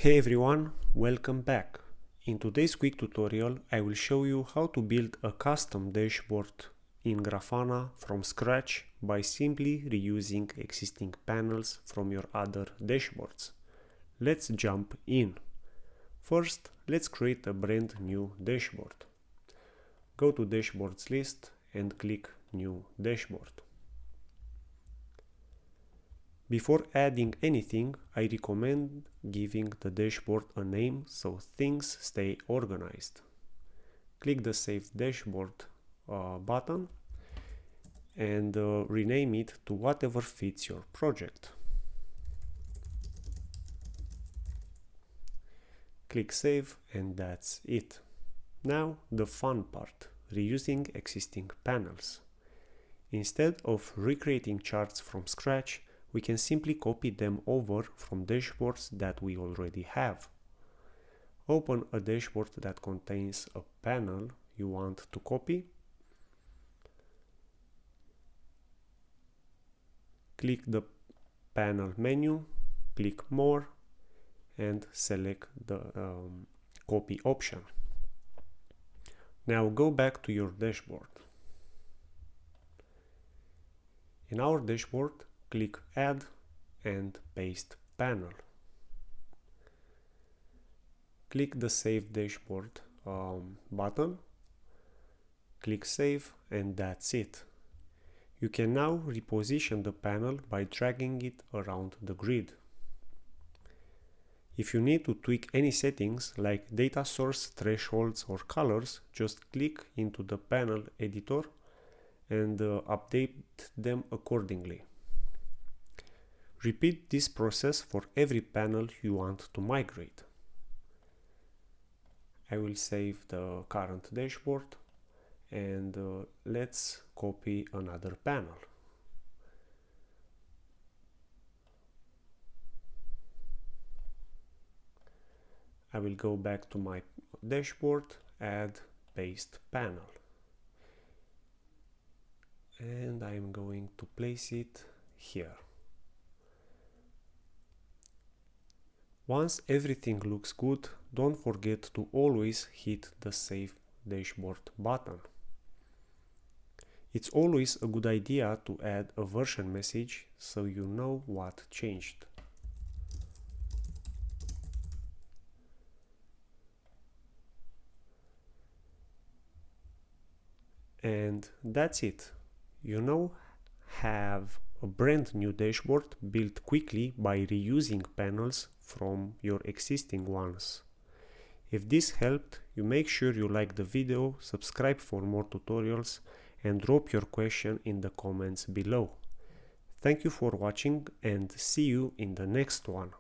Hey everyone, welcome back. In today's quick tutorial, I will show you how to build a custom dashboard in Grafana from scratch by simply reusing existing panels from your other dashboards. Let's jump in. First, let's create a brand new dashboard. Go to Dashboards list and click New Dashboard. Before adding anything, I recommend giving the dashboard a name so things stay organized. Click the Save Dashboard button and rename it to whatever fits your project. Click Save and that's it. Now the fun part, reusing existing panels. Instead of recreating charts from scratch, we can simply copy them over from dashboards that we already have. Open a dashboard that contains a panel you want to copy. Click the panel menu, click More, and select the copy option. Now go back to your dashboard. In our dashboard, click Add and Paste Panel. Click the Save Dashboard button, click Save, and that's it. You can now reposition the panel by dragging it around the grid. If you need to tweak any settings like data source, thresholds, or colors, just click into the panel editor and update them accordingly. Repeat this process for every panel you want to migrate. I will save the current dashboard and let's copy another panel. I will go back to my dashboard, add paste panel. And I'm going to place it here. Once everything looks good, don't forget to always hit the Save Dashboard button. It's always a good idea to add a version message so you know what changed. And that's it. You now have a brand new dashboard built quickly by reusing panels from your existing ones. If this helped, you make sure you like the video, subscribe for more tutorials, and drop your question in the comments below. Thank you for watching and see you in the next one.